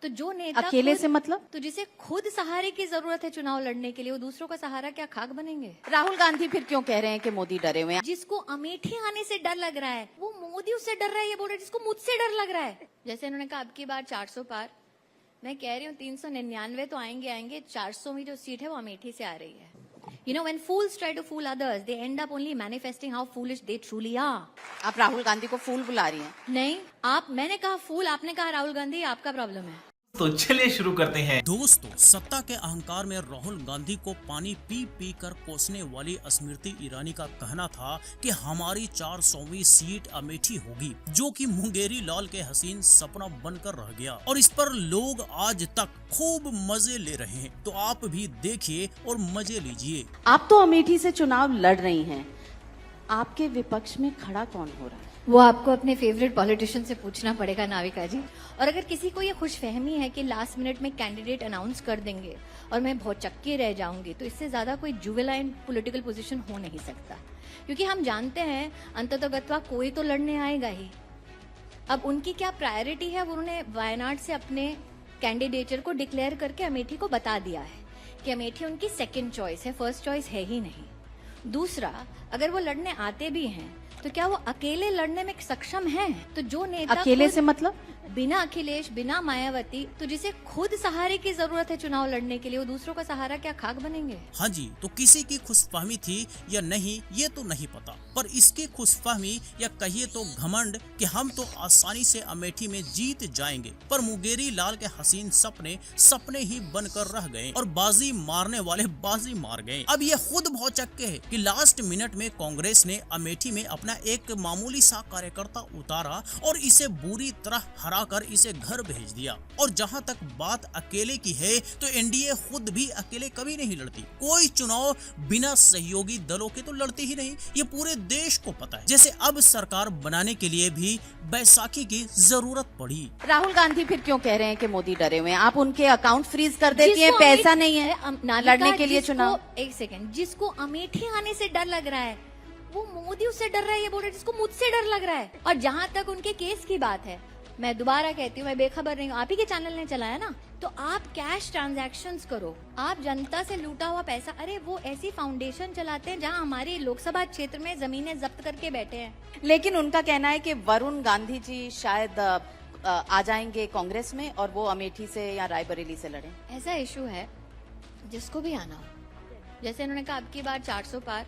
तो जो नेता अकेले से मतलब? तो जिसे खुद सहारे की जरूरत है चुनाव लड़ने के लिए, वो दूसरों का सहारा क्या खाक बनेंगे? राहुल गांधी फिर क्यों कह रहे हैं कि मोदी डरे हुए हैं? जिसको अमेठी आने से डर लग रहा है वो मोदी उससे डर रहा है, ये बोल रहे हैं जिसको मुझसे डर लग रहा है। जैसे इन्होंने कहा अब की बार 400 पार, मैं कह रही हूँ 399 तो आएंगे, 400वीं जो सीट है वो अमेठी से आ रही है। You know, when fools try to fool others, they end up only manifesting how foolish they truly are. आप राहुल गांधी को फूल बुला रही हैं? नहीं, मैंने कहा फूल, आपने कहा राहुल गांधी, आपका प्रॉब्लम है। तो चलिए शुरू करते हैं। दोस्तों, सत्ता के अहंकार में राहुल गांधी को पानी पी पी कर कोसने वाली स्मृति ईरानी का कहना था कि हमारी 400वीं सीट अमेठी होगी, जो कि मुंगेरी लाल के हसीन सपना बनकर रह गया और इस पर लोग आज तक खूब मजे ले रहे हैं। तो आप भी देखिए और मजे लीजिए। आप तो अमेठी से चुनाव लड़ रही हैं, आपके विपक्ष में खड़ा कौन हो रहा है? वो आपको अपने फेवरेट पॉलिटिशियन से पूछना पड़ेगा नाविका जी। और अगर किसी को ये खुशफहमी है कि लास्ट मिनट में कैंडिडेट अनाउंस कर देंगे और मैं बहुत चक्की रह जाऊंगी, तो इससे ज्यादा कोई जुवेलाइन पॉलिटिकल पोजीशन हो नहीं सकता, क्योंकि हम जानते हैं अंततोगत्वा कोई तो लड़ने आएगा ही। अब उनकी क्या प्रायोरिटी है, वो उन्होंने वायनाड से अपने कैंडिडेचर को डिक्लेयर करके अमेठी को बता दिया है कि अमेठी उनकी सेकेंड चॉइस है, फर्स्ट चॉइस है ही नहीं। दूसरा, अगर वो लड़ने आते भी हैं तो क्या वो अकेले लड़ने में सक्षम हैं? तो जो नेता अकेले से मतलब? बिना अखिलेश, बिना मायावती, तो जिसे खुद सहारे की जरूरत है चुनाव लड़ने के लिए, वो दूसरों का सहारा क्या खाक बनेंगे? हाँ जी, तो किसी की खुशफहमी थी या नहीं ये तो नहीं पता, पर इसकी खुशफहमी या कहिए तो घमंड कि हम तो आसानी से अमेठी में जीत जाएंगे, पर मुंगेरी लाल के हसीन सपने ही बनकर रह गए और बाजी मारने वाले बाजी मार गए। अब ये खुद बहुत चक्के है कि लास्ट मिनट में कांग्रेस ने अमेठी में अपना एक मामूली सा कार्यकर्ता उतारा और इसे बुरी तरह हरा कर इसे घर भेज दिया। और जहां तक बात अकेले की है, तो एनडीए खुद भी अकेले कभी नहीं लड़ती। कोई चुनाव बिना सहयोगी दलों के तो लड़ती ही नहीं, ये पूरे देश को पता है। जैसे अब सरकार बनाने के लिए भी बैसाखी की जरूरत पड़ी। राहुल गांधी फिर क्यों कह रहे हैं कि मोदी डरे हुए हैं? आप उनके अकाउंट फ्रीज कर देती हैं, पैसा नहीं है लड़ने के लिए चुनाव। एक सेकंड, जिसको अमेठी आने से डर लग रहा है वो मोदी उससे डर रहा है, ये बोल रहे हैं जिसको मुझसे डर लग रहा है। और जहां तक उनके केस की बात है, मैं दोबारा कहती हूँ, मैं बेखबर नहीं हूँ, आप ही के चैनल ने चलाया ना, तो आप कैश ट्रांजैक्शंस करो, आप जनता से लूटा हुआ पैसा, अरे वो ऐसी फाउंडेशन चलाते हैं जहाँ हमारे लोकसभा क्षेत्र में जमीनें जब्त करके बैठे हैं। लेकिन उनका कहना है कि वरुण गांधी जी शायद आ जाएंगे कांग्रेस में और वो अमेठी से या रायबरेली से लड़ें। ऐसा इशू है जिसको भी आना हो। जैसे इन्होंने कहा अब की बार 400 पार,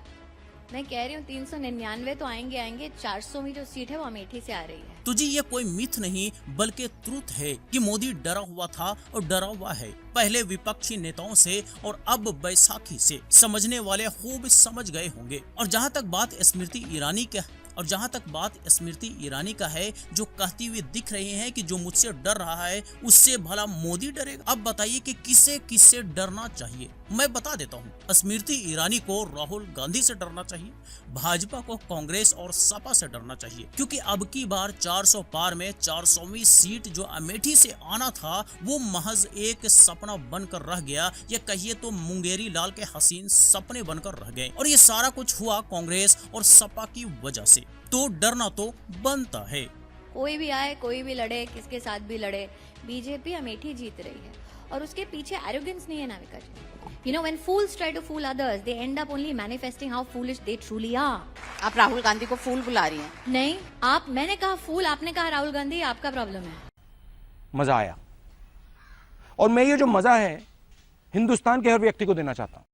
मैं कह रही हूँ 399 तो आएंगे, 400वीं जो सीट है वो अमेठी से आ रही है। तो जी ये कोई मिथ नहीं बल्कि ट्रुथ है कि मोदी डरा हुआ था और डरा हुआ है, पहले विपक्षी नेताओं से और अब बैसाखी से। समझने वाले खूब समझ गए होंगे। और जहां तक बात स्मृति ईरानी का है, जो कहती हुई दिख रही हैं कि जो मुझसे डर रहा है उससे भला मोदी डरेगा। अब बताइए कि किसे डरना चाहिए? मैं बता देता हूँ, स्मृति ईरानी को राहुल गांधी से डरना चाहिए, भाजपा को कांग्रेस और सपा से डरना चाहिए, क्योंकि अब की बार 400 पार में 400वीं सीट जो अमेठी से आना था वो महज एक सपना बनकर रह गया, या कहिए तो मुंगेरी लाल के हसीन सपने बनकर रह गए। और ये सारा कुछ हुआ कांग्रेस और सपा की वजह से। तो डरना तो बनता है। कोई भी आए, कोई भी लड़े, किसके साथ भी लड़े, बीजेपी अमेठी जीत रही है और उसके पीछे एरोगेंस नहीं है नाविका जी। You know, when fools try to fool others, they end up only manifesting how foolish they truly are. आप राहुल गांधी को फूल बुला रही हैं? नहीं, मैंने कहा फूल, आपने कहा राहुल गांधी, आपका प्रॉब्लम है। मजा आया, और मैं ये जो मजा है हिंदुस्तान के हर व्यक्ति को देना चाहता हूं।